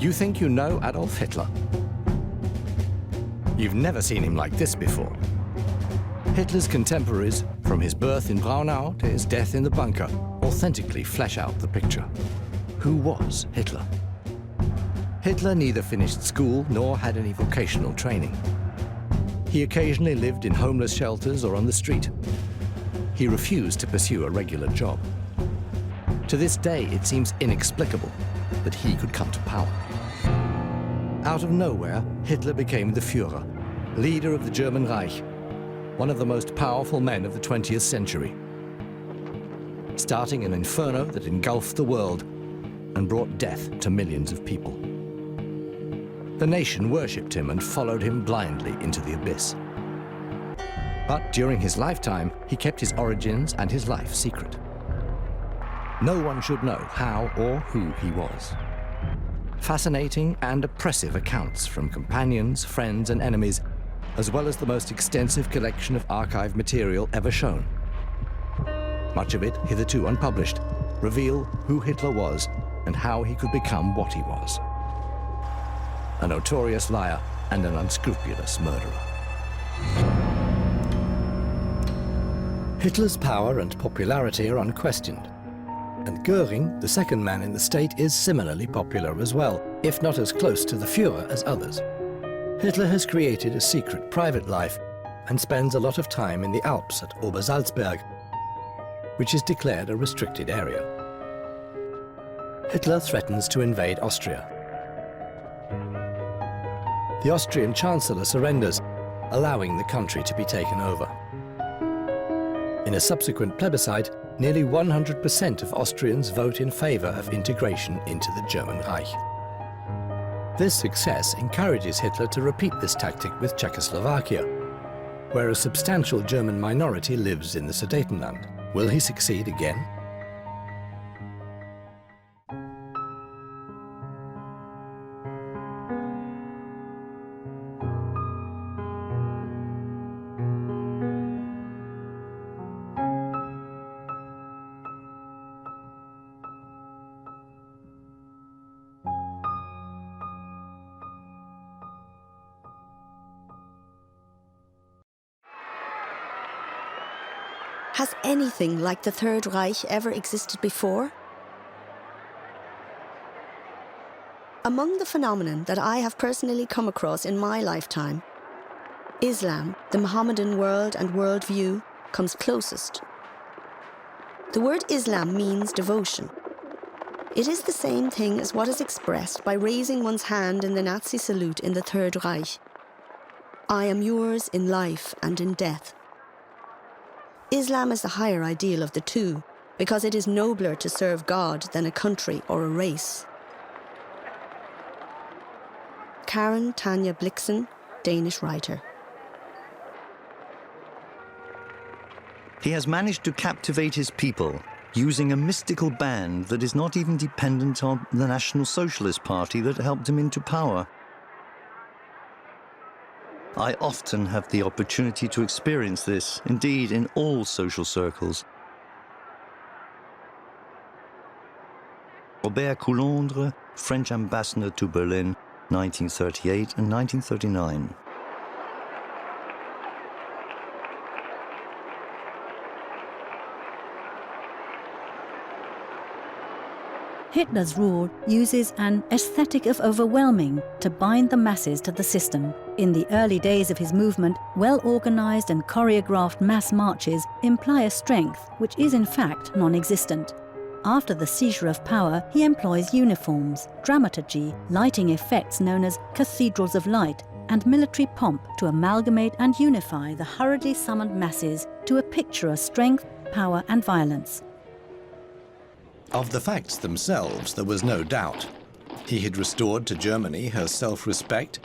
You think you know Adolf Hitler? You've never seen him like this before. Hitler's contemporaries, from his birth in Braunau to his death in the bunker, authentically flesh out the picture. Who was Hitler? Hitler neither finished school nor had any vocational training. He occasionally lived in homeless shelters or on the street. He refused to pursue a regular job. To this day, it seems inexplicable that he could come to power. Out of nowhere, Hitler became the Führer, leader of the German Reich, one of the most powerful men of the 20th century, starting an inferno that engulfed the world and brought death to millions of people. The nation worshipped him and followed him blindly into the abyss. But during his lifetime, he kept his origins and his life secret. No one should know how or who he was. Fascinating and oppressive accounts from companions, friends, and enemies, as well as the most extensive collection of archive material ever shown. Much of it, hitherto unpublished, reveal who Hitler was and how he could become what he was. A notorious liar and an unscrupulous murderer. Hitler's power and popularity are unquestioned. And Göring, the second man in the state, is similarly popular as well, if not as close to the Führer as others. Hitler has created a secret private life and spends a lot of time in the Alps at Obersalzberg, which is declared a restricted area. Hitler threatens to invade Austria. The Austrian Chancellor surrenders, allowing the country to be taken over. In a subsequent plebiscite, nearly 100% of Austrians vote in favor of integration into the German Reich. This success encourages Hitler to repeat this tactic with Czechoslovakia, where a substantial German minority lives in the Sudetenland. Will he succeed again? Has anything like the Third Reich ever existed before? Among the phenomenon that I have personally come across in my lifetime, Islam, the Mohammedan world and worldview, comes closest. The word Islam means devotion. It is the same thing as what is expressed by raising one's hand in the Nazi salute in the Third Reich. I am yours in life and in death. Islam is the higher ideal of the two, because it is nobler to serve God than a country or a race. Karen Tanja Blixen, Danish writer. He has managed to captivate his people using a mystical band that is not even dependent on the National Socialist Party that helped him into power. I often have the opportunity to experience this, indeed in all social circles. Robert Coulondre, French ambassador to Berlin, 1938 and 1939. Hitler's rule uses an aesthetic of overwhelming to bind the masses to the system. In the early days of his movement, well-organized and choreographed mass marches imply a strength which is in fact non-existent. After the seizure of power, he employs uniforms, dramaturgy, lighting effects known as cathedrals of light, and military pomp to amalgamate and unify the hurriedly summoned masses to a picture of strength, power and violence. Of the facts themselves, there was no doubt. He had restored to Germany her self-respect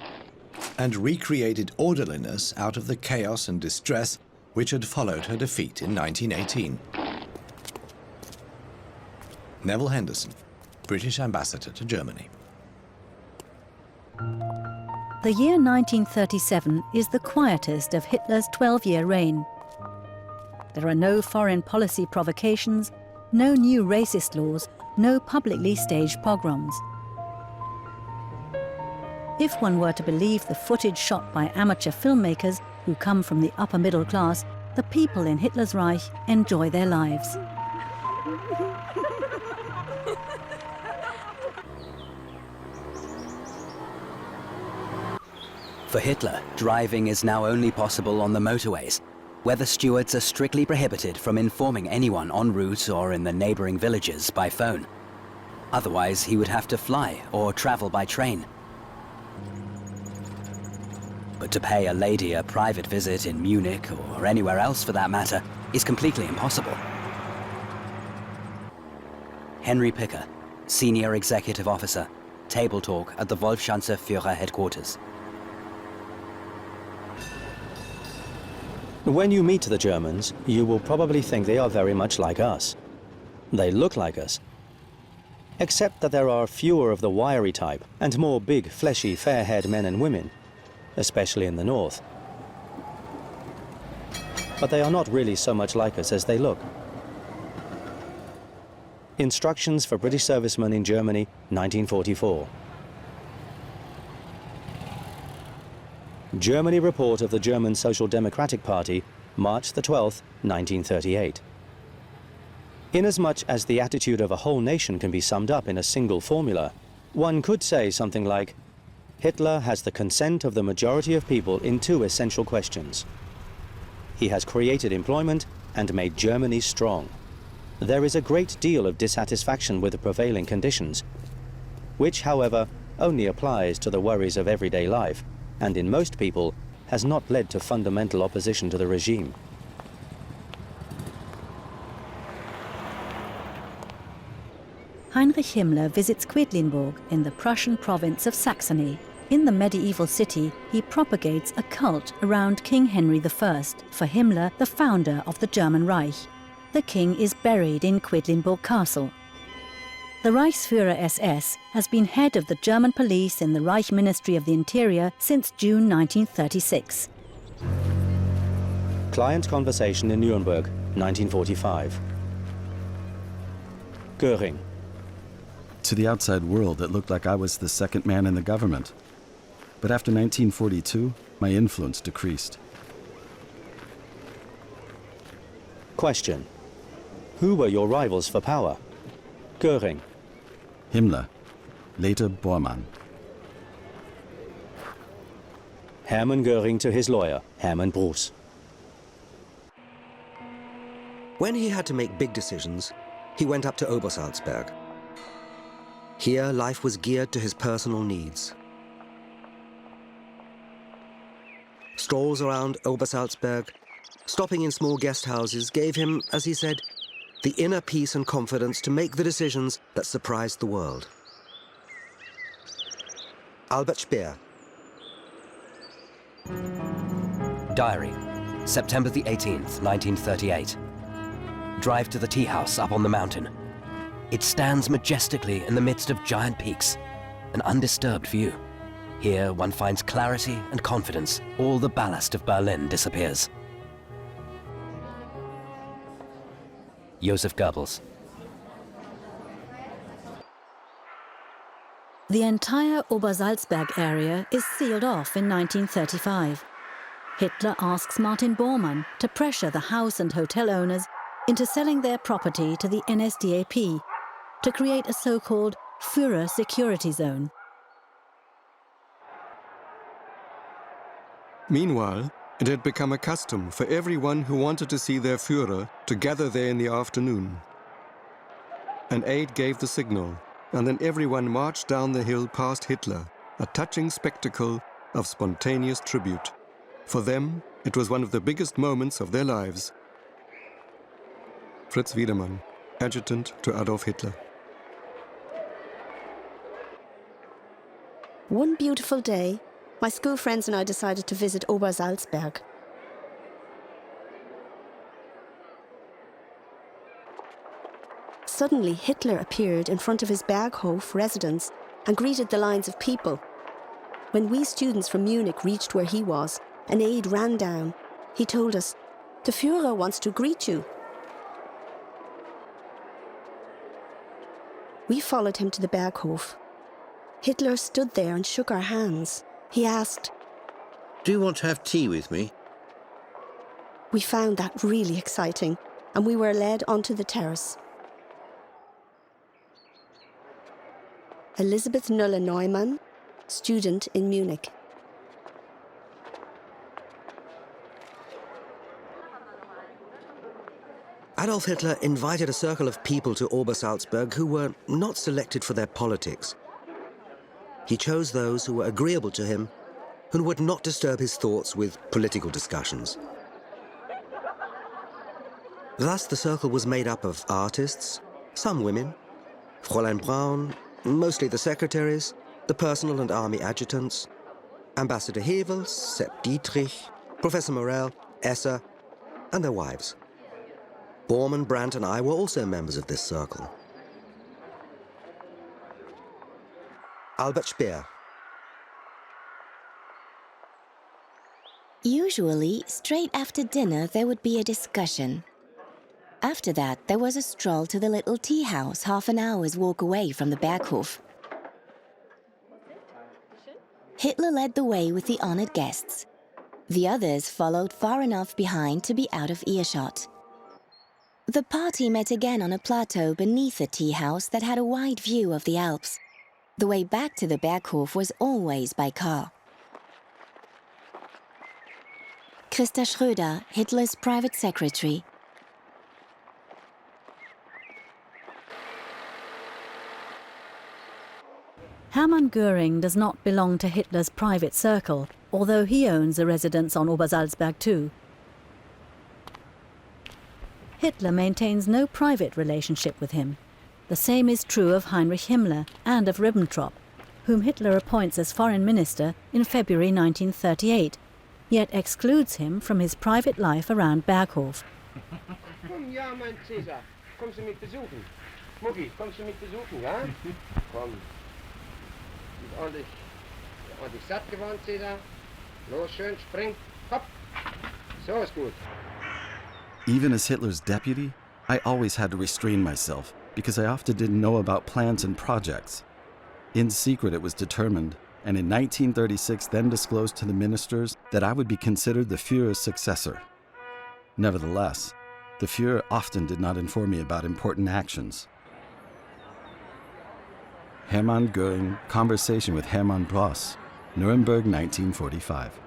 and recreated orderliness out of the chaos and distress which had followed her defeat in 1918. Neville Henderson, British Ambassador to Germany. The year 1937 is the quietest of Hitler's 12-year reign. There are no foreign policy provocations, no new racist laws, no publicly staged pogroms. If one were to believe the footage shot by amateur filmmakers who come from the upper middle class, the people in Hitler's Reich enjoy their lives. For Hitler, driving is now only possible on the motorways, where the stewards are strictly prohibited from informing anyone en route or in the neighboring villages by phone. Otherwise, he would have to fly or travel by train. But to pay a lady a private visit in Munich, or anywhere else for that matter, is completely impossible. Henry Picker, Senior Executive Officer, Table Talk at the Wolfschanze Führer headquarters. When you meet the Germans, you will probably think they are very much like us. They look like us. Except that there are fewer of the wiry type and more big, fleshy, fair-haired men and women, especially in the north. But they are not really so much like us as they look. Instructions for British servicemen in Germany, 1944. Germany report of the German Social Democratic Party, March the 12th, 1938. Inasmuch as the attitude of a whole nation can be summed up in a single formula, one could say something like, Hitler has the consent of the majority of people in two essential questions. He has created employment and made Germany strong. There is a great deal of dissatisfaction with the prevailing conditions, which, however, only applies to the worries of everyday life, and in most people has not led to fundamental opposition to the regime. Heinrich Himmler visits Quedlinburg in the Prussian province of Saxony. In the medieval city, he propagates a cult around King Henry I, for Himmler, the founder of the German Reich. The king is buried in Quedlinburg Castle. The Reichsführer SS has been head of the German police in the Reich Ministry of the Interior since June 1936. Client conversation in Nuremberg, 1945. Göring. To the outside world, it looked like I was the second man in the government. But after 1942, my influence decreased. Question. Who were your rivals for power? Göring. Himmler, later Bormann. Hermann Göring to his lawyer, Hermann Bruce. When he had to make big decisions, he went up to Obersalzberg. Here, life was geared to his personal needs. Strolls around Obersalzberg, stopping in small guest houses, gave him, as he said, the inner peace and confidence to make the decisions that surprised the world. Albert Speer. Diary, September the 18th, 1938. Drive to the tea house up on the mountain. It stands majestically in the midst of giant peaks, an undisturbed view. Here one finds clarity and confidence. All the ballast of Berlin disappears. Joseph Goebbels. The entire Obersalzberg area is sealed off in 1935. Hitler asks Martin Bormann to pressure the house and hotel owners into selling their property to the NSDAP to create a so-called Führer security zone. Meanwhile, it had become a custom for everyone who wanted to see their Führer to gather there in the afternoon. An aide gave the signal, and then everyone marched down the hill past Hitler, a touching spectacle of spontaneous tribute. For them, it was one of the biggest moments of their lives. Fritz Wiedemann, adjutant to Adolf Hitler. One beautiful day, my school friends and I decided to visit Obersalzberg. Suddenly, Hitler appeared in front of his Berghof residence and greeted the lines of people. When we students from Munich reached where he was, an aide ran down. He told us, "The Führer wants to greet you." We followed him to the Berghof. Hitler stood there and shook our hands. He asked, "Do you want to have tea with me?" We found that really exciting, and we were led onto the terrace. Elisabeth Nuller-Neumann, student in Munich. Adolf Hitler invited a circle of people to Obersalzberg who were not selected for their politics. He chose those who were agreeable to him and would not disturb his thoughts with political discussions. Thus, the circle was made up of artists, some women, Fräulein Braun, mostly the secretaries, the personal and army adjutants, Ambassador Hevels, Sepp Dietrich, Professor Morel, Esser, and their wives. Bormann, Brandt, and I were also members of this circle. Albert Speer. Usually, straight after dinner, there would be a discussion. After that, there was a stroll to the little tea house, half an hour's walk away from the Berghof. Hitler led the way with the honored guests. The others followed far enough behind to be out of earshot. The party met again on a plateau beneath a tea house that had a wide view of the Alps. The way back to the Berghof was always by car. Christa Schröder, Hitler's private secretary. Hermann Göring does not belong to Hitler's private circle, although he owns a residence on Obersalzberg too. Hitler maintains no private relationship with him. The same is true of Heinrich Himmler and of Ribbentrop, whom Hitler appoints as foreign minister in February 1938, yet excludes him from his private life around Berghof. Komm, ja, mein Cäsar. Kommst du mich besuchen? Mucki, kommst du mich besuchen, ja? Komm. Sind ordentlich satt geworden, Cäsar. Los, schön, spring, hopp. So ist gut. Even as Hitler's deputy, I always had to restrain myself because I often didn't know about plans and projects. In secret, it was determined, and in 1936 then disclosed to the ministers that I would be considered the Führer's successor. Nevertheless, the Führer often did not inform me about important actions. Hermann Göring, conversation with Hermann Bross, Nuremberg 1945.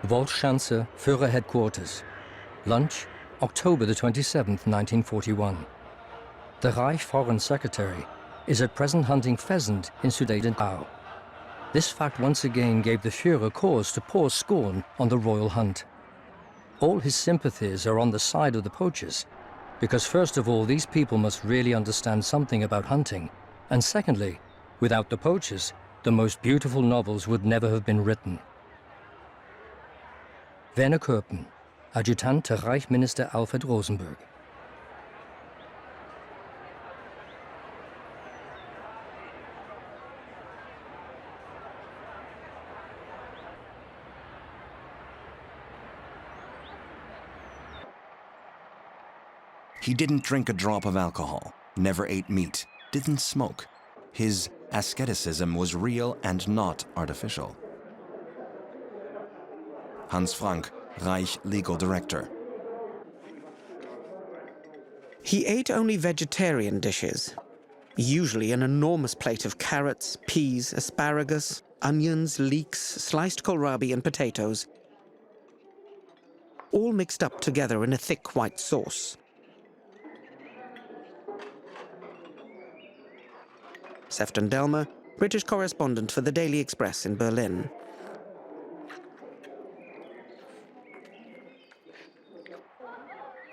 Volksschanze, Führer Headquarters. Lunch, October the 27th, 1941. The Reich Foreign Secretary is at present hunting pheasant in Sudeten Germans. This fact once again gave the Führer cause to pour scorn on the royal hunt. All his sympathies are on the side of the poachers, because first of all, these people must really understand something about hunting, and secondly, without the poachers, the most beautiful novels would never have been written. Werner Köppen, Adjutant to Reich Minister Alfred Rosenberg. He didn't drink a drop of alcohol, never ate meat, didn't smoke. His asceticism was real and not artificial. Hans Frank, Reich Legal Director. He ate only vegetarian dishes, usually an enormous plate of carrots, peas, asparagus, onions, leeks, sliced kohlrabi and potatoes, all mixed up together in a thick white sauce. Sefton Delmer, British correspondent for the Daily Express in Berlin.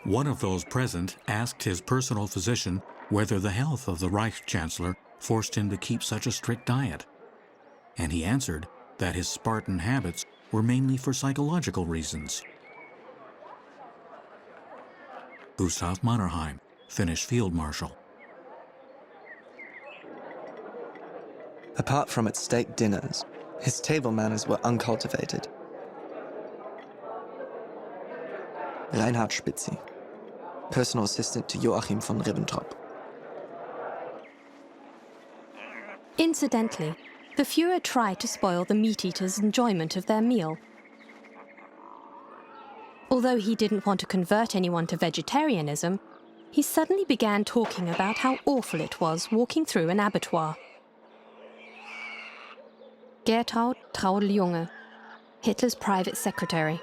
One of those present asked his personal physician whether the health of the Reich Chancellor forced him to keep such a strict diet. And he answered that his Spartan habits were mainly for psychological reasons. Gustav Mannerheim, Finnish Field Marshal. Apart from at state dinners, his table manners were uncultivated. Reinhard Spitzi, personal assistant to Joachim von Ribbentrop. Incidentally, the Führer tried to spoil the meat-eaters' enjoyment of their meal. Although he didn't want to convert anyone to vegetarianism, he suddenly began talking about how awful it was walking through an abattoir. Gertraud Traudl-Junge, Hitler's private secretary.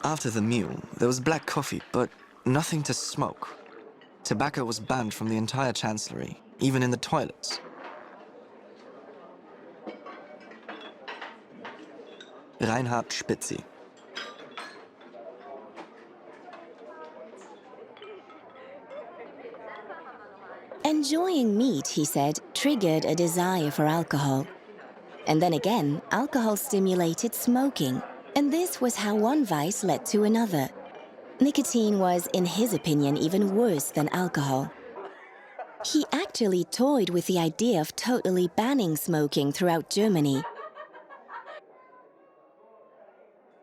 After the meal, there was black coffee, but nothing to smoke. Tobacco was banned from the entire chancellery, even in the toilets. Reinhard Spitzi. Enjoying meat, he said, triggered a desire for alcohol. And then again, alcohol stimulated smoking. And this was how one vice led to another. Nicotine was, in his opinion, even worse than alcohol. He actually toyed with the idea of totally banning smoking throughout Germany.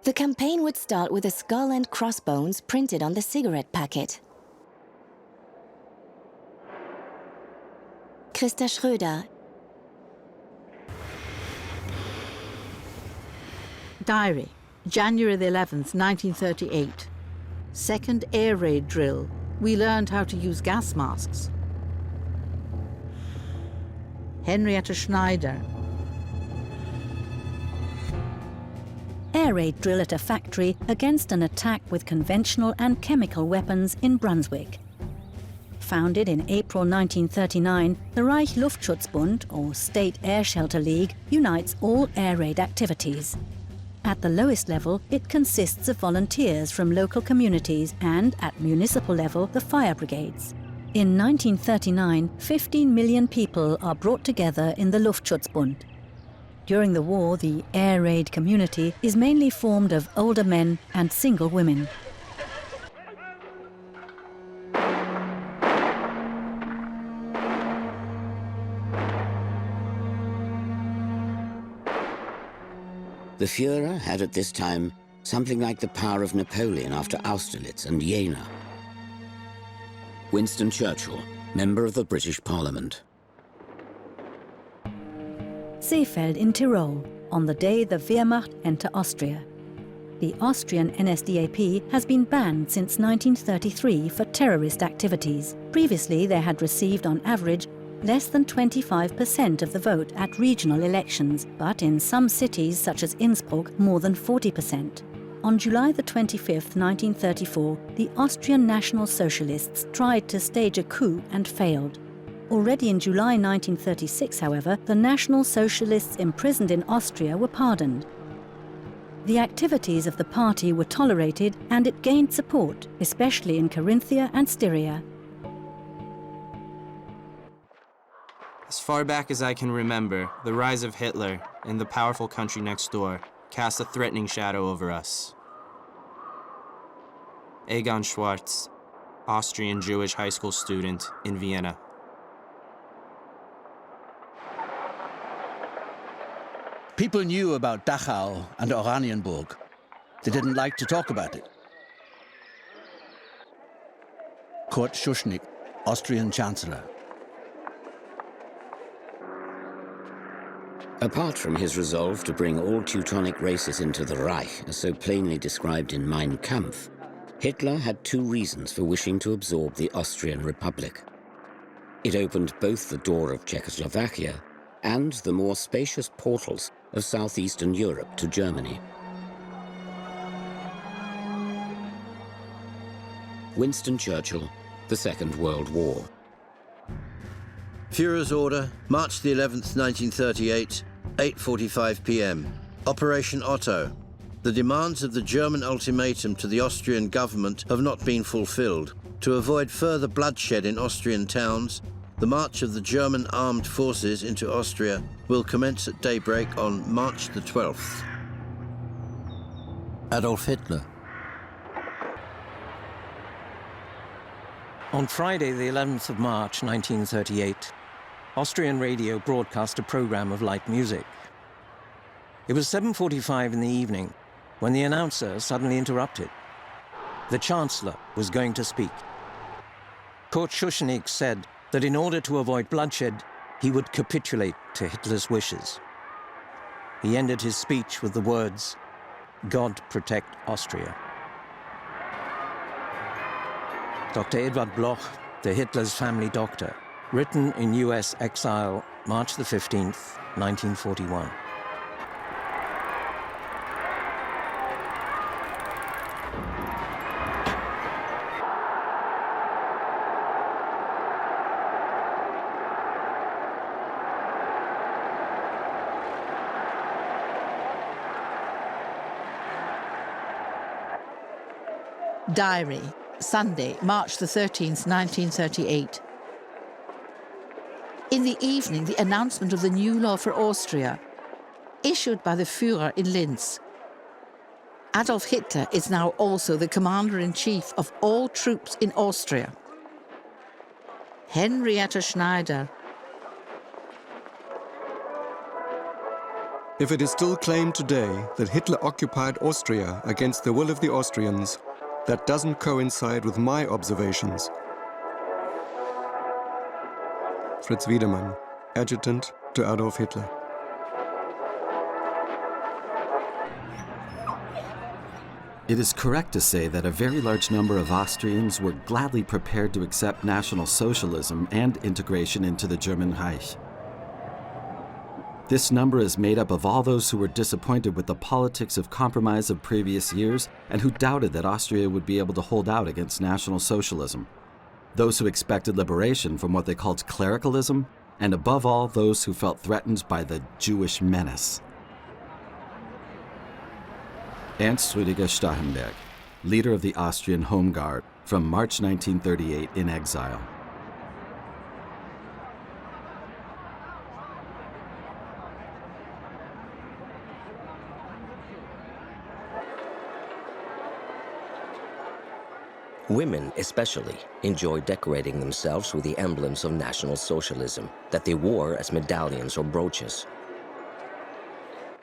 The campaign would start with a skull and crossbones printed on the cigarette packet. Christa Schröder. Diary, January the 11th, 1938. Second air raid drill. We learned how to use gas masks. Henrietta Schneider. Air raid drill at a factory against an attack with conventional and chemical weapons in Brunswick. Founded in April 1939, the Reich Luftschutzbund, or State Air Shelter League, unites all air raid activities. At the lowest level, it consists of volunteers from local communities and, at municipal level, the fire brigades. In 1939, 15 million people are brought together in the Luftschutzbund. During the war, the air raid community is mainly formed of older men and single women. The Führer had at this time something like the power of Napoleon after Austerlitz and Jena. Winston Churchill, member of the British Parliament. Seefeld in Tyrol, on the day the Wehrmacht enter Austria. The Austrian NSDAP has been banned since 1933 for terrorist activities. Previously, they had received on average less than 25% of the vote at regional elections, but in some cities such as Innsbruck, more than 40%. On July the 25th, 1934, the Austrian National Socialists tried to stage a coup and failed. Already in July 1936, however, the National Socialists imprisoned in Austria were pardoned. The activities of the party were tolerated and it gained support, especially in Carinthia and Styria. As far back as I can remember, the rise of Hitler in the powerful country next door cast a threatening shadow over us. Egon Schwarz, Austrian Jewish high school student in Vienna. People knew about Dachau and Oranienburg. They didn't like to talk about it. Kurt Schuschnigg, Austrian Chancellor. Apart from his resolve to bring all Teutonic races into the Reich, as so plainly described in Mein Kampf, Hitler had two reasons for wishing to absorb the Austrian Republic. It opened both the door of Czechoslovakia and the more spacious portals of southeastern Europe to Germany. Winston Churchill, the Second World War. Führer's order, March the 11th, 1938, 8:45 p.m. Operation Otto. The demands of the German ultimatum to the Austrian government have not been fulfilled. To avoid further bloodshed in Austrian towns, the march of the German armed forces into Austria will commence at daybreak on March the 12th. Adolf Hitler. On Friday, the 11th of March, 1938, Austrian radio broadcast a program of light music. It was 7:45 in the evening when the announcer suddenly interrupted. The Chancellor was going to speak. Kurt Schuschnigg said that in order to avoid bloodshed, he would capitulate to Hitler's wishes. He ended his speech with the words, "God protect Austria." Dr. Edward Bloch, the Hitler's family doctor, written in US exile, March the 15th, 1941. Diary, Sunday, March the 13th, 1938. In the evening, the announcement of the new law for Austria, issued by the Führer in Linz. Adolf Hitler is now also the commander-in-chief of all troops in Austria. Henrietta Schneider. If it is still claimed today that Hitler occupied Austria against the will of the Austrians, that doesn't coincide with my observations. Fritz Wiedemann, adjutant to Adolf Hitler. It is correct to say that a very large number of Austrians were gladly prepared to accept National Socialism and integration into the German Reich. This number is made up of all those who were disappointed with the politics of compromise of previous years and who doubted that Austria would be able to hold out against National Socialism. Those who expected liberation from what they called clericalism, and above all, those who felt threatened by the Jewish menace. Ernst Rüdiger Starhemberg, leader of the Austrian Home Guard, from March 1938 in exile. Women, especially, enjoyed decorating themselves with the emblems of National Socialism that they wore as medallions or brooches.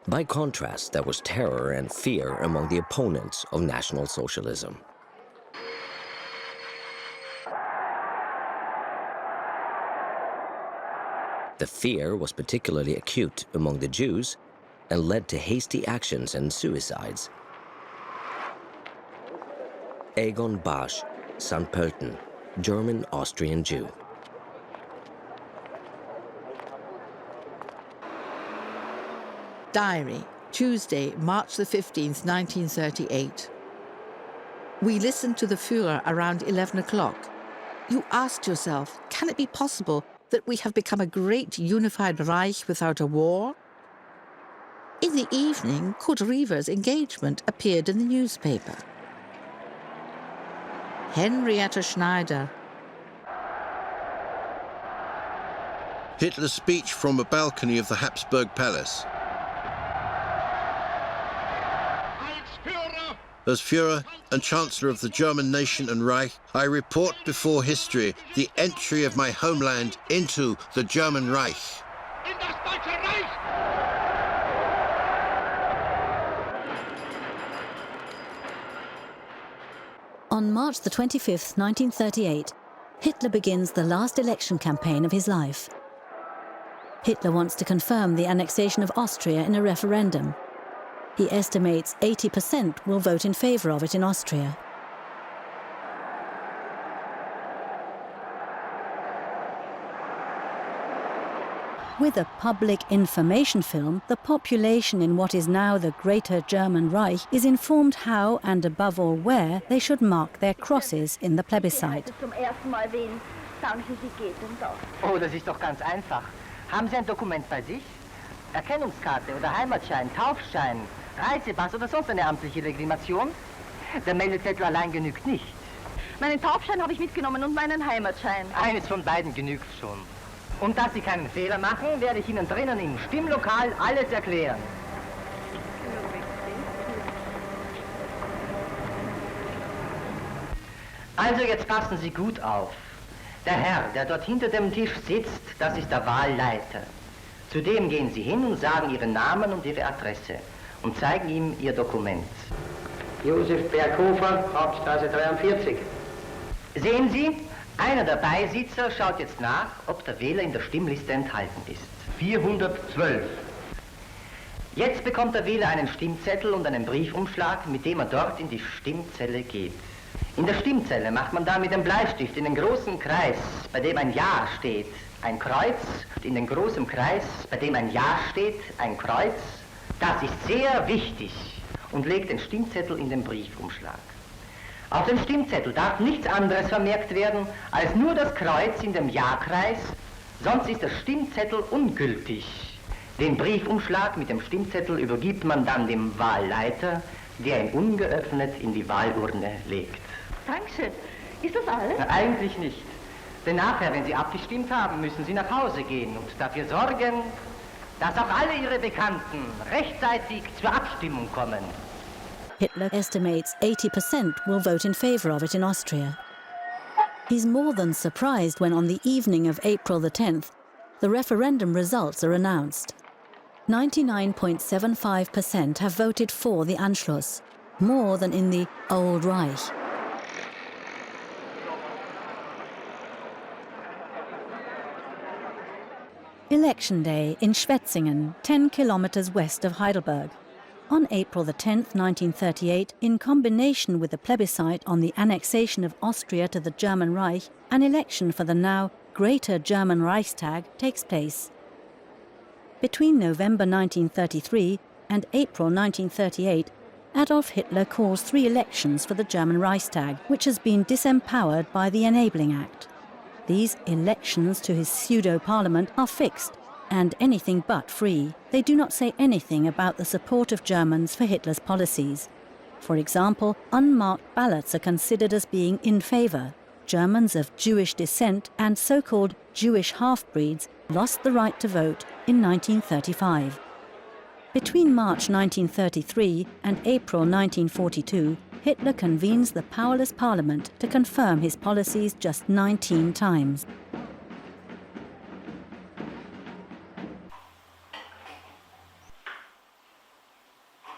By contrast, there was terror and fear among the opponents of National Socialism. The fear was particularly acute among the Jews and led to hasty actions and suicides. Egon Basch, St. Pölten, German-Austrian Jew. Diary, Tuesday, March the 15th, 1938. We listened to the Führer around 11 o'clock. You asked yourself, can it be possible that we have become a great unified Reich without a war? In the evening, Kurt Riewer's engagement appeared in the newspaper. Henrietta Schneider. Hitler's speech from a balcony of the Habsburg Palace. As Führer and Chancellor of the German nation and Reich, I report before history the entry of my homeland into the German Reich. In das Deutsche Reich! On March the 25th, 1938, Hitler begins the last election campaign of his life. Hitler wants to confirm the annexation of Austria in a referendum. He estimates 80% will vote in favour of it in Austria. With a public information film, the population in what is now the Greater German Reich is informed how and above all where they should mark their crosses in the plebiscite. Oh, das ist doch ganz einfach. Haben Sie ein Dokument bei sich? Erkennungskarte oder Heimatschein, Taufschein, Reisepass oder sonst eine amtliche Legitimation? Der Meldezettel allein genügt nicht. Meinen Taufschein habe ich mitgenommen und meinen Heimatschein. Eines von beiden genügt schon. Und dass Sie keinen Fehler machen, werde ich Ihnen drinnen im Stimmlokal alles erklären. Also jetzt passen Sie gut auf. Der Herr, der dort hinter dem Tisch sitzt, das ist der Wahlleiter. Zu dem gehen Sie hin und sagen Ihren Namen und Ihre Adresse und zeigen ihm Ihr Dokument. Josef Berghofer, Hauptstraße 43. Sehen Sie, einer der Beisitzer schaut jetzt nach, ob der Wähler in der Stimmliste enthalten ist. 412. Jetzt bekommt der Wähler einen Stimmzettel und einen Briefumschlag, mit dem er dort in die Stimmzelle geht. In der Stimmzelle macht man da mit dem Bleistift in den großen Kreis, bei dem ein Ja steht, ein Kreuz, und in den großen Kreis, bei dem ein Ja steht, ein Kreuz. Das ist sehr wichtig und legt den Stimmzettel in den Briefumschlag. Auf dem Stimmzettel darf nichts anderes vermerkt werden als nur das Kreuz in dem Ja-Kreis, sonst ist der Stimmzettel ungültig. Den Briefumschlag mit dem Stimmzettel übergibt man dann dem Wahlleiter, der ihn ungeöffnet in die Wahlurne legt. Dankeschön. Ist das alles? Na, eigentlich nicht. Denn nachher, wenn Sie abgestimmt haben, müssen Sie nach Hause gehen und dafür sorgen, dass auch alle Ihre Bekannten rechtzeitig zur Abstimmung kommen. Hitler estimates 80% will vote in favour of it in Austria. He's more than surprised when on the evening of April the 10th, the referendum results are announced. 99.75% have voted for the Anschluss, more than in the Old Reich. Election Day in Schwetzingen, 10 kilometers west of Heidelberg. On April the 10th, 1938, in combination with the plebiscite on the annexation of Austria to the German Reich, an election for the now Greater German Reichstag takes place. Between November 1933 and April 1938, Adolf Hitler calls 3 elections for the German Reichstag, which has been disempowered by the Enabling Act. These elections to his pseudo-parliament are fixed and anything but free. They do not say anything about the support of Germans for Hitler's policies. For example, unmarked ballots are considered as being in favour. Germans of Jewish descent and so-called Jewish half-breeds lost the right to vote in 1935. Between March 1933 and April 1942, Hitler convenes the powerless parliament to confirm his policies just 19 times.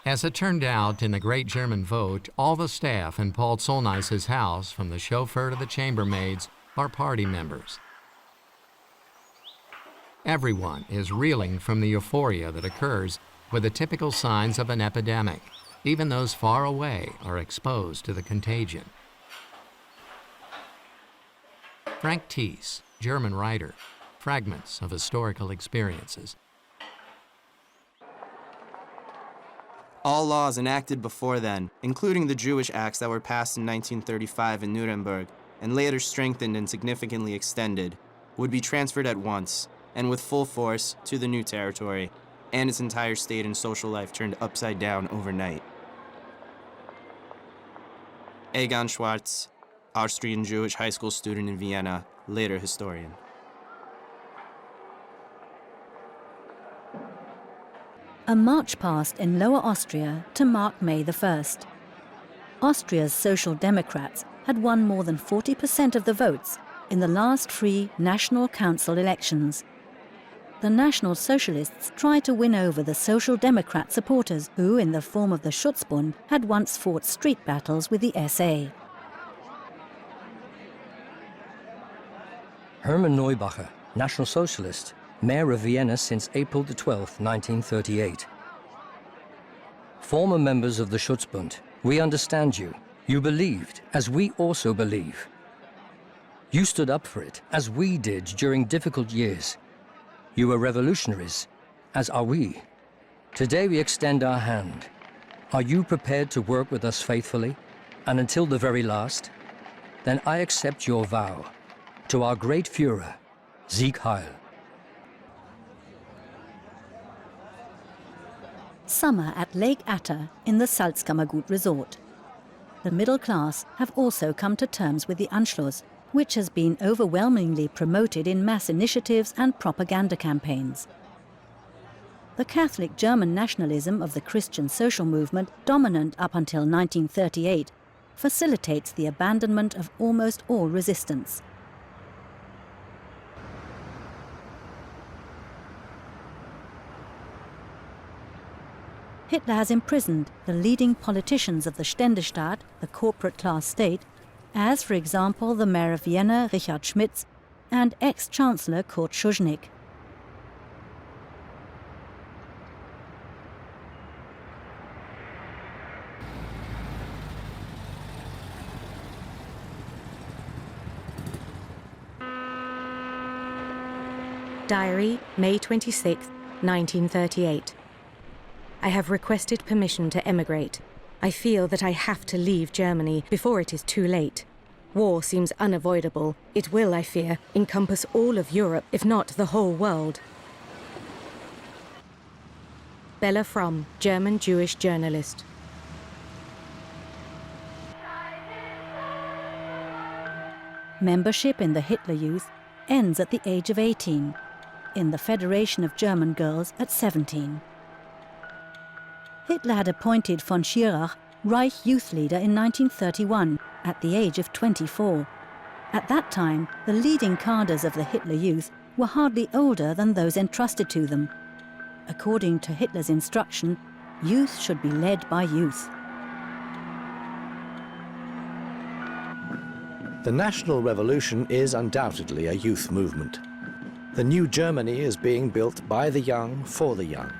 As it turned out, in the Great German Vote, all the staff in Paul Zollneiss's house, from the chauffeur to the chambermaids, are party members. Everyone is reeling from the euphoria that occurs with the typical signs of an epidemic. Even those far away are exposed to the contagion. Frank Thies, German writer, Fragments of Historical Experiences. All laws enacted before then, including the Jewish acts that were passed in 1935 in Nuremberg and later strengthened and significantly extended, would be transferred at once and with full force to the new territory, and its entire state and social life turned upside down overnight. Egon Schwarz, Austrian Jewish high school student in Vienna, later historian. A march passed in Lower Austria to mark May the 1st. Austria's Social Democrats had won more than 40% of the votes in the last free National Council elections. The National Socialists tried to win over the Social Democrat supporters who, in the form of the Schutzbund, had once fought street battles with the SA. Hermann Neubacher, National Socialist, Mayor of Vienna since April the 12th, 1938. Former members of the Schutzbund, we understand you. You believed, as we also believe. You stood up for it, as we did during difficult years. You were revolutionaries, as are we. Today we extend our hand. Are you prepared to work with us faithfully, and until the very last? Then I accept your vow. To our great Führer, Sieg Heil. Summer at Lake Atta in the Salzkammergut resort. The middle class have also come to terms with the Anschluss, which has been overwhelmingly promoted in mass initiatives and propaganda campaigns. The Catholic German nationalism of the Christian social movement, dominant up until 1938, facilitates the abandonment of almost all resistance. Hitler has imprisoned the leading politicians of the Ständestaat, the corporate class state, as, for example, the mayor of Vienna, Richard Schmitz, and ex-chancellor Kurt Schuschnigg. Diary, May 26, 1938. I have requested permission to emigrate. I feel that I have to leave Germany before it is too late. War seems unavoidable. It will, I fear, encompass all of Europe, if not the whole world. Bella Fromm, German Jewish journalist. Membership in the Hitler Youth ends at the age of 18, in the Federation of German Girls at 17. Hitler had appointed von Schirach Reich Youth Leader in 1931 at the age of 24. At that time, the leading cadres of the Hitler Youth were hardly older than those entrusted to them. According to Hitler's instruction, youth should be led by youth. The National Revolution is undoubtedly a youth movement. The new Germany is being built by the young for the young.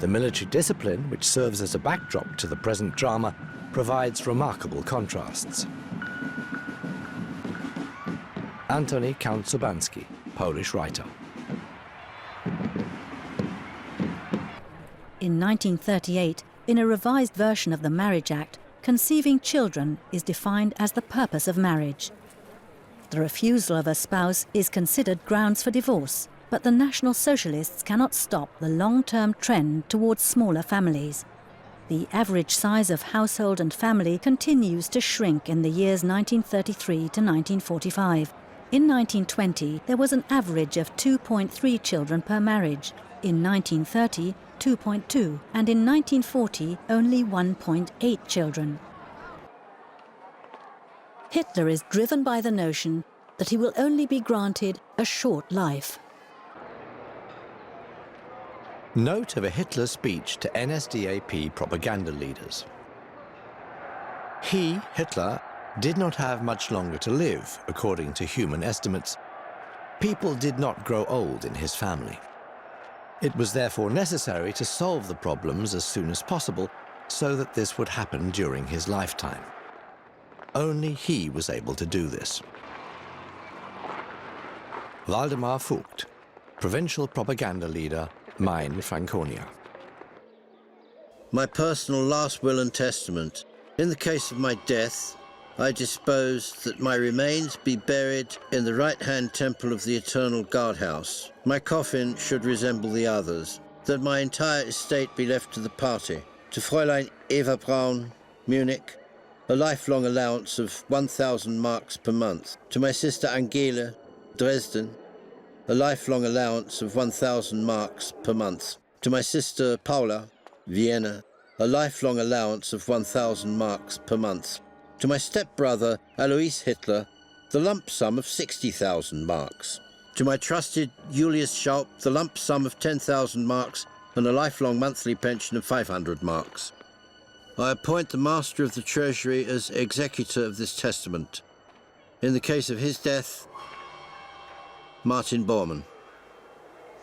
The military discipline, which serves as a backdrop to the present drama, provides remarkable contrasts. Antoni Count-Sobanski, Polish writer. In 1938, in a revised version of the Marriage Act, conceiving children is defined as the purpose of marriage. The refusal of a spouse is considered grounds for divorce, but the National Socialists cannot stop the long-term trend towards smaller families. The average size of household and family continues to shrink in the years 1933 to 1945. In 1920, there was an average of 2.3 children per marriage. In 1930, 2.2, and in 1940, only 1.8 children. Hitler is driven by the notion that he will only be granted a short life. Note of a Hitler speech to NSDAP propaganda leaders. He, Hitler, did not have much longer to live, according to human estimates. People did not grow old in his family. It was therefore necessary to solve the problems as soon as possible so that this would happen during his lifetime. Only he was able to do this. Waldemar Vogt, provincial propaganda leader, Main, Franconia. My personal last will and testament. In the case of my death, I dispose that my remains be buried in the right-hand temple of the Eternal Guardhouse. My coffin should resemble the others. That my entire estate be left to the party. To Fräulein Eva Braun, Munich, a lifelong allowance of 1,000 marks per month. To my sister Angela, Dresden, a lifelong allowance of 1,000 marks per month. To my sister Paula, Vienna, a lifelong allowance of 1,000 marks per month. To my stepbrother Alois Hitler, the lump sum of 60,000 marks. To my trusted Julius Schaup, the lump sum of 10,000 marks and a lifelong monthly pension of 500 marks. I appoint the Master of the Treasury as executor of this testament. In the case of his death, Martin Bormann.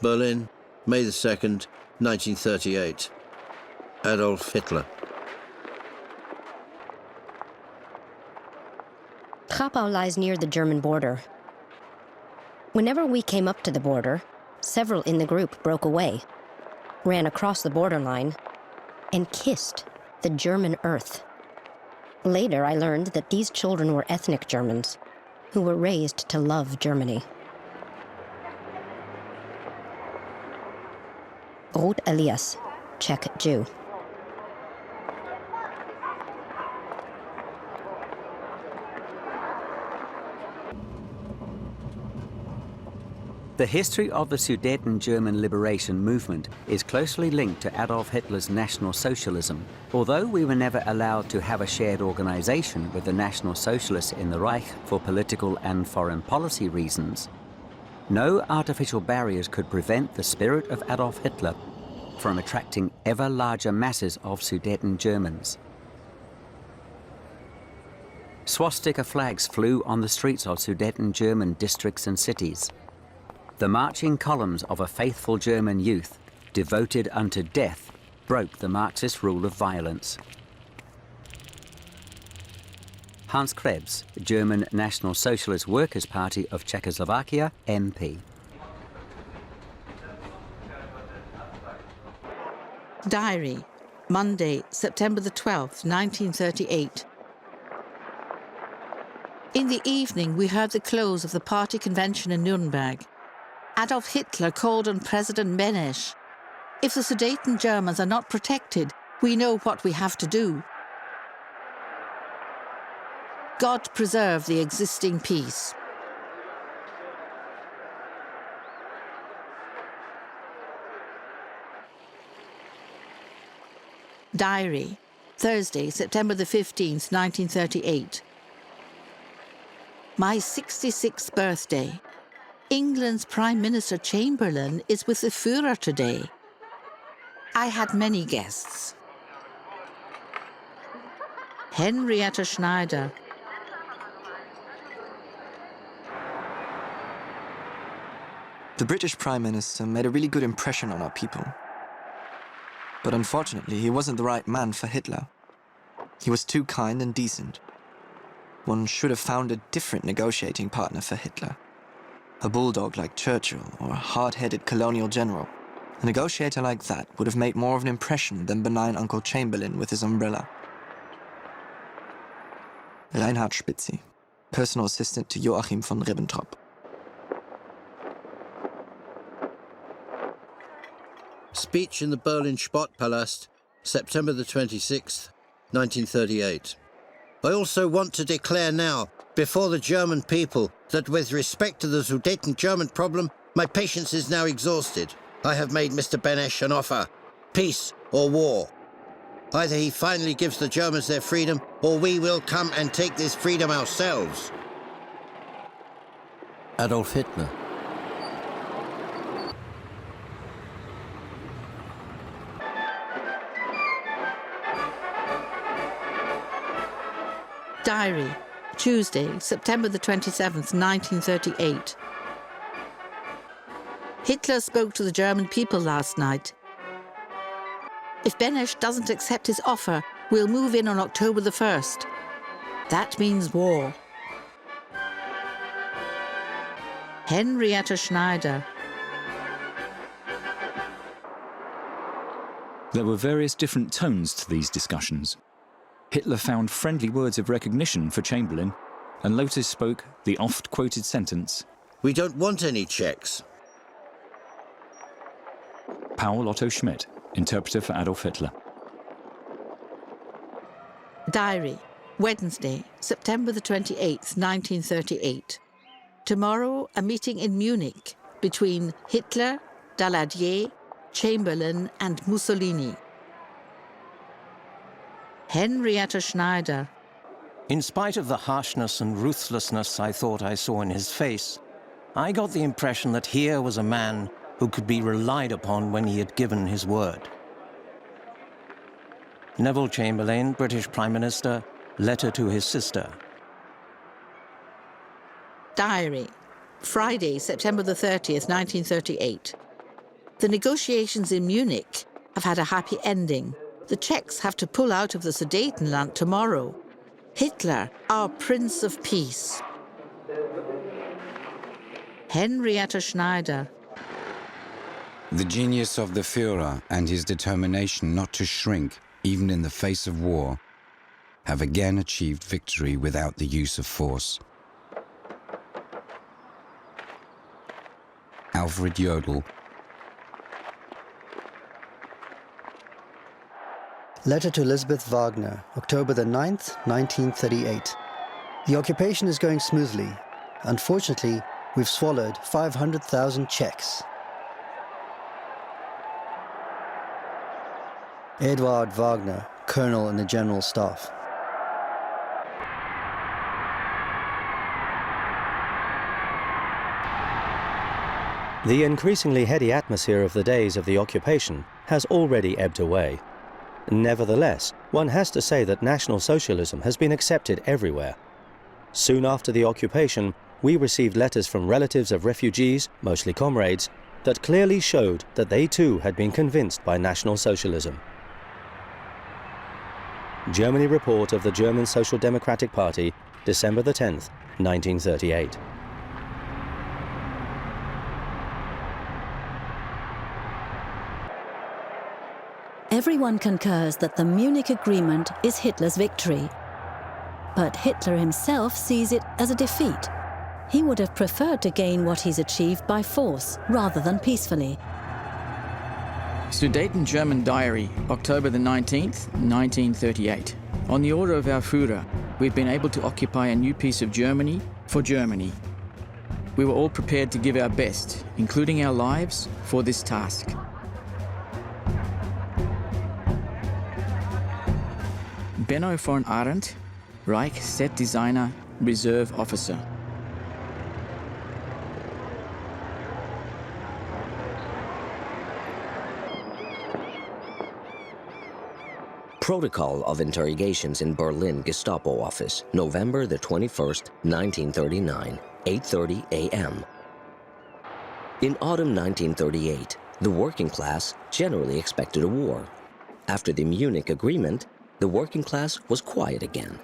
Berlin, May the 2nd, 1938. Adolf Hitler. Trapau lies near the German border. Whenever we came up to the border, several in the group broke away, ran across the borderline, and kissed the German earth. Later, I learned that these children were ethnic Germans who were raised to love Germany. Ruth Elias, Czech Jew. The history of the Sudeten German liberation movement is closely linked to Adolf Hitler's National Socialism. Although we were never allowed to have a shared organization with the National Socialists in the Reich for political and foreign policy reasons, no artificial barriers could prevent the spirit of Adolf Hitler from attracting ever larger masses of Sudeten Germans. Swastika flags flew on the streets of Sudeten German districts and cities. The marching columns of a faithful German youth, devoted unto death, broke the Marxist rule of violence. Hans Krebs, German National Socialist Workers' Party of Czechoslovakia, MP. Diary, Monday, September the 12th, 1938. In the evening, we heard the close of the party convention in Nuremberg. Adolf Hitler called on President Beneš. If the Sudeten Germans are not protected, we know what we have to do. God preserve the existing peace. Diary, Thursday, September the 15th, 1938. My 66th birthday. England's Prime Minister Chamberlain is with the Führer today. I had many guests. Henrietta Schneider. The British Prime Minister made a really good impression on our people. But unfortunately, he wasn't the right man for Hitler. He was too kind and decent. One should have found a different negotiating partner for Hitler. A bulldog like Churchill or a hard-headed colonial general. A negotiator like that would have made more of an impression than benign Uncle Chamberlain with his umbrella. Reinhard Spitzi, personal assistant to Joachim von Ribbentrop. Speech in the Berlin Sportpalast, September the 26th, 1938. I also want to declare now, before the German people, that with respect to the Sudeten German problem, my patience is now exhausted. I have made Mr. Beneš an offer, peace or war. Either he finally gives the Germans their freedom, or we will come and take this freedom ourselves. Adolf Hitler. Diary, Tuesday, September the 27th, 1938. Hitler spoke to the German people last night. If Beneš doesn't accept his offer, we'll move in on October the 1st. That means war. Henrietta Schneider. There were various different tones to these discussions. Hitler found friendly words of recognition for Chamberlain, and Lotus spoke the oft-quoted sentence, "We don't want any Czechs." Paul Otto Schmidt, interpreter for Adolf Hitler. Diary, Wednesday, September the 28th, 1938. Tomorrow, a meeting in Munich between Hitler, Daladier, Chamberlain and Mussolini. Henrietta Schneider. In spite of the harshness and ruthlessness I thought I saw in his face, I got the impression that here was a man who could be relied upon when he had given his word. Neville Chamberlain, British Prime Minister, letter to his sister. Diary, Friday, September the 30th, 1938. The negotiations in Munich have had a happy ending. The Czechs have to pull out of the Sudetenland tomorrow. Hitler, our Prince of Peace. Henrietta Schneider. The genius of the Führer and his determination not to shrink, even in the face of war, have again achieved victory without the use of force. Alfred Jodl. Letter to Elizabeth Wagner, October the 9th, 1938. The occupation is going smoothly. Unfortunately, we've swallowed 500,000 Czechs. Eduard Wagner, Colonel in the General Staff. The increasingly heady atmosphere of the days of the occupation has already ebbed away. Nevertheless, one has to say that National Socialism has been accepted everywhere. Soon after the occupation, we received letters from relatives of refugees, mostly comrades, that clearly showed that they too had been convinced by National Socialism. Germany Report of the German Social Democratic Party, December the 10th, 1938. Everyone concurs that the Munich Agreement is Hitler's victory. But Hitler himself sees it as a defeat. He would have preferred to gain what he's achieved by force rather than peacefully. Sudeten German Diary, October the 19th, 1938. On the order of our Führer, we've been able to occupy a new piece of Germany for Germany. We were all prepared to give our best, including our lives, for this task. Benno von Arendt, Reich Set Designer, Reserve Officer. Protocol of Interrogations in Berlin Gestapo Office, November the 21st, 1939, 8:30 a.m. In autumn 1938, the working class generally expected a war. After the Munich Agreement, the working class was quiet again.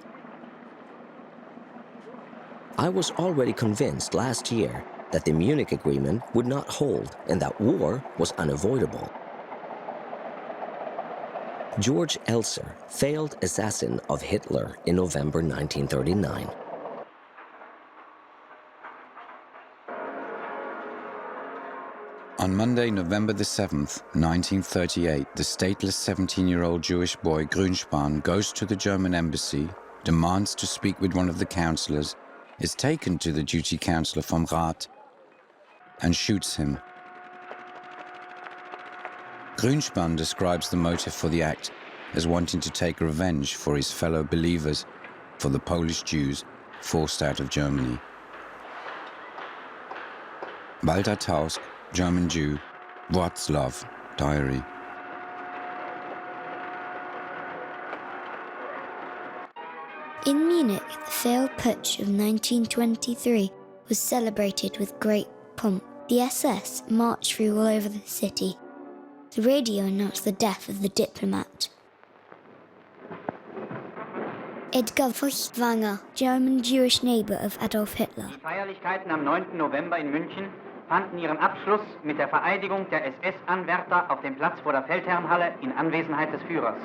I was already convinced last year that the Munich Agreement would not hold and that war was unavoidable. George Elser, failed assassin of Hitler in November 1939. On Monday, November the 7th, 1938, the stateless 17-year-old Jewish boy Grünspan goes to the German embassy, demands to speak with one of the counselors, is taken to the duty counselor vom Rat, and shoots him. Grünspan describes the motive for the act as wanting to take revenge for his fellow believers, for the Polish Jews forced out of Germany. Walter Tausk, German Jew, Wroclaw, Diary. In Munich, the failed putsch of 1923 was celebrated with great pomp. The SS marched through all over the city. The radio announced the death of the diplomat. Edgar Feuchtwanger, German Jewish neighbor of Adolf Hitler. Die Feierlichkeiten am 9. November in München fanden ihren Abschluss mit der Vereidigung der SS-Anwärter auf dem Platz vor der Feldherrnhalle in Anwesenheit des Führers.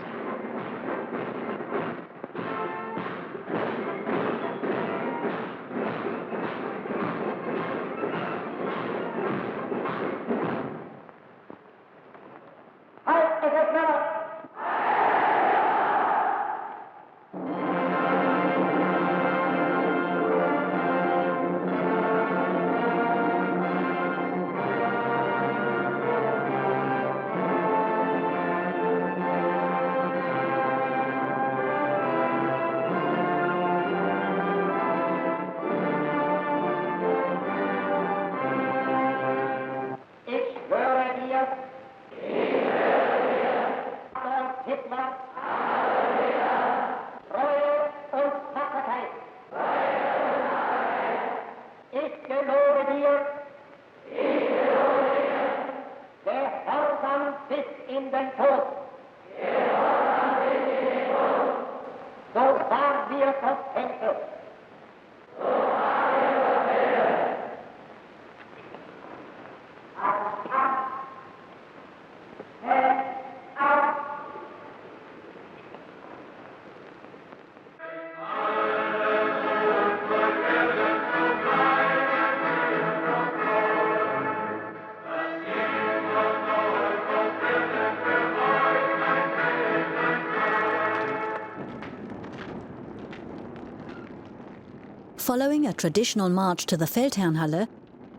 Following a traditional march to the Feldherrnhalle,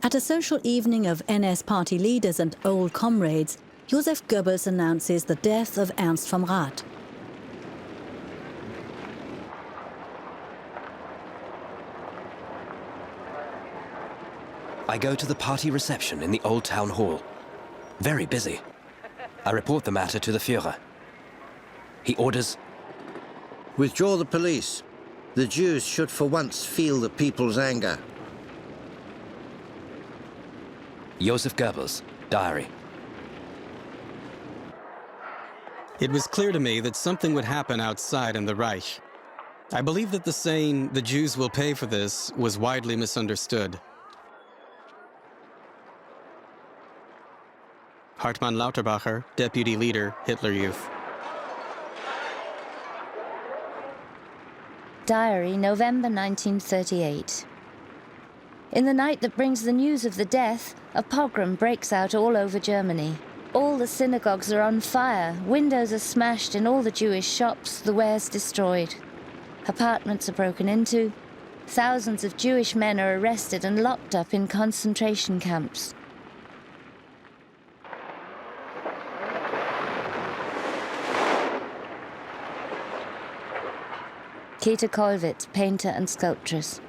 at a social evening of NS party leaders and old comrades, Joseph Goebbels announces the death of Ernst vom Rath. I go to the party reception in the Old Town Hall. Very busy. I report the matter to the Führer. He orders... Withdraw the police. The Jews should for once feel the people's anger. Joseph Goebbels, diary. It was clear to me that something would happen outside in the Reich. I believe that the saying, "the Jews will pay for this," was widely misunderstood. Hartmann Lauterbacher, Deputy Leader, Hitler Youth. Diary, November 1938. In the night that brings the news of the death, a pogrom breaks out all over Germany. All the synagogues are on fire, windows are smashed in all the Jewish shops, the wares destroyed. Apartments are broken into. Thousands of Jewish men are arrested and locked up in concentration camps. Kita Kollwitz, painter and sculptress.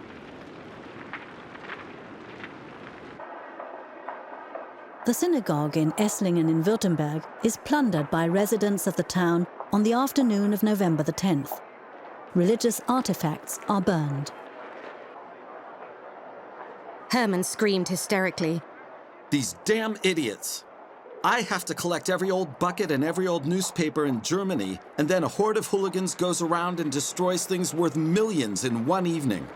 The synagogue in Esslingen in Württemberg is plundered by residents of the town on the afternoon of November the 10th. Religious artifacts are burned. Hermann screamed hysterically. These damn idiots! I have to collect every old bucket and every old newspaper in Germany, and then a horde of hooligans goes around and destroys things worth millions in one evening.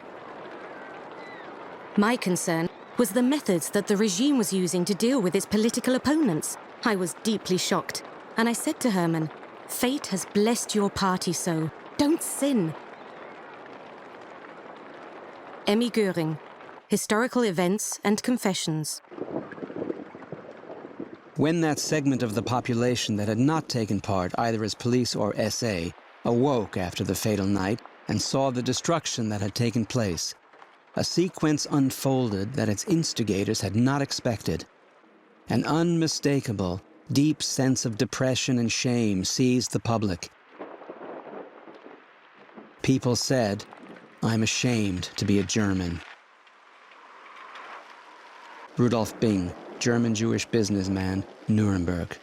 My concern was the methods that the regime was using to deal with its political opponents. I was deeply shocked, and I said to Hermann, "Fate has blessed your party so. Don't sin." Emmy Göring, Historical Events and Confessions. When that segment of the population that had not taken part either as police or SA awoke after the fatal night and saw the destruction that had taken place, a sequence unfolded that its instigators had not expected. An unmistakable, deep sense of depression and shame seized the public. People said, "I'm ashamed to be a German." Rudolf Bing, German Jewish businessman, Nuremberg.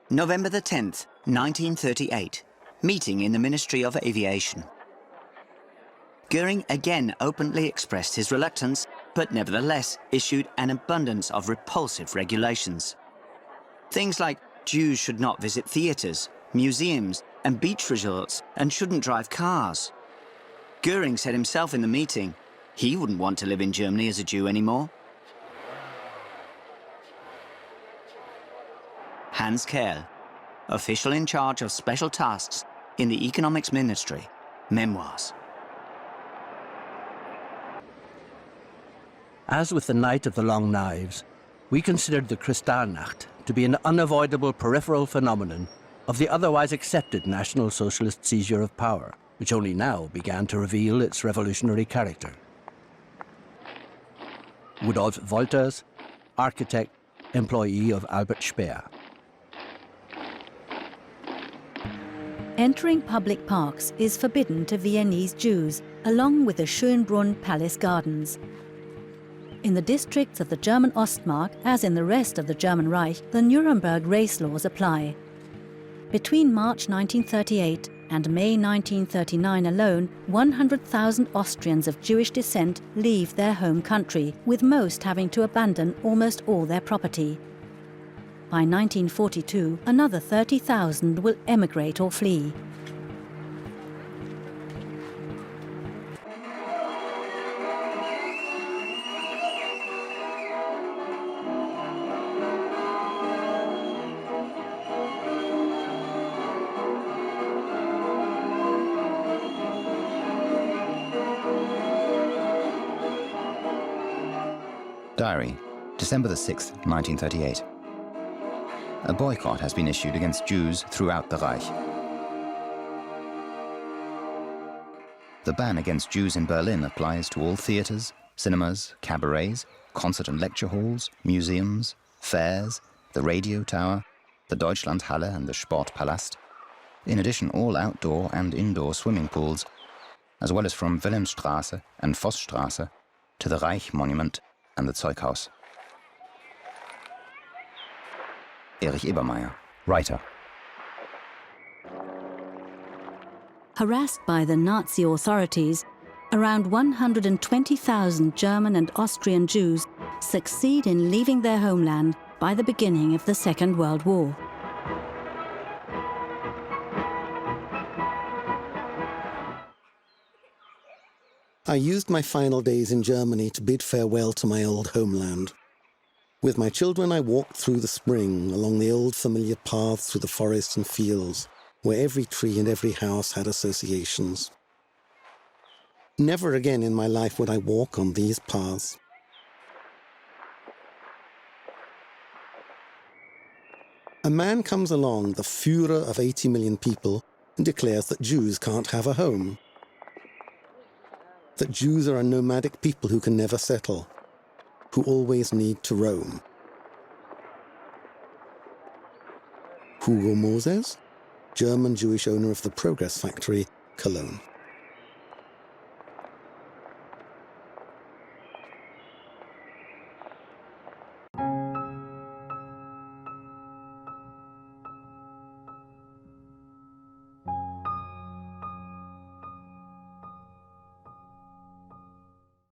November the 10th, 1938. Meeting in the Ministry of Aviation. Göring again openly expressed his reluctance, but nevertheless issued an abundance of repulsive regulations. Things like Jews should not visit theatres, museums, and beach resorts, and shouldn't drive cars. Göring said himself in the meeting, he wouldn't want to live in Germany as a Jew anymore. Hans Kerl, official in charge of special tasks in the Economics Ministry, Memoirs. As with the Night of the Long Knives, we considered the Kristallnacht to be an unavoidable peripheral phenomenon of the otherwise accepted National Socialist seizure of power, which only now began to reveal its revolutionary character. Rudolf Wolters, architect, employee of Albert Speer. Entering public parks is forbidden to Viennese Jews, along with the Schönbrunn Palace Gardens. In the districts of the German Ostmark, as in the rest of the German Reich, the Nuremberg race laws apply. Between March 1938 and May 1939 alone, 100,000 Austrians of Jewish descent leave their home country, with most having to abandon almost all their property. By 1942, another 30,000 will emigrate or flee. Diary, December the 6th, 1938. A boycott has been issued against Jews throughout the Reich. The ban against Jews in Berlin applies to all theatres, cinemas, cabarets, concert and lecture halls, museums, fairs, the radio tower, the Deutschlandhalle and the Sportpalast. In addition, all outdoor and indoor swimming pools, as well as from Wilhelmstraße and Vossstraße to the Reich Monument and the Zeughaus. Erich Ebermeier, writer. Harassed by the Nazi authorities, around 120,000 German and Austrian Jews succeed in leaving their homeland by the beginning of the Second World War. I used my final days in Germany to bid farewell to my old homeland. With my children, I walked through the spring along the old familiar paths through the forests and fields, where every tree and every house had associations. Never again in my life would I walk on these paths. A man comes along, the Führer of 80 million people, and declares that Jews can't have a home. That Jews are a nomadic people who can never settle, who always need to roam. Hugo Moses, German Jewish owner of the Progress Factory, Cologne.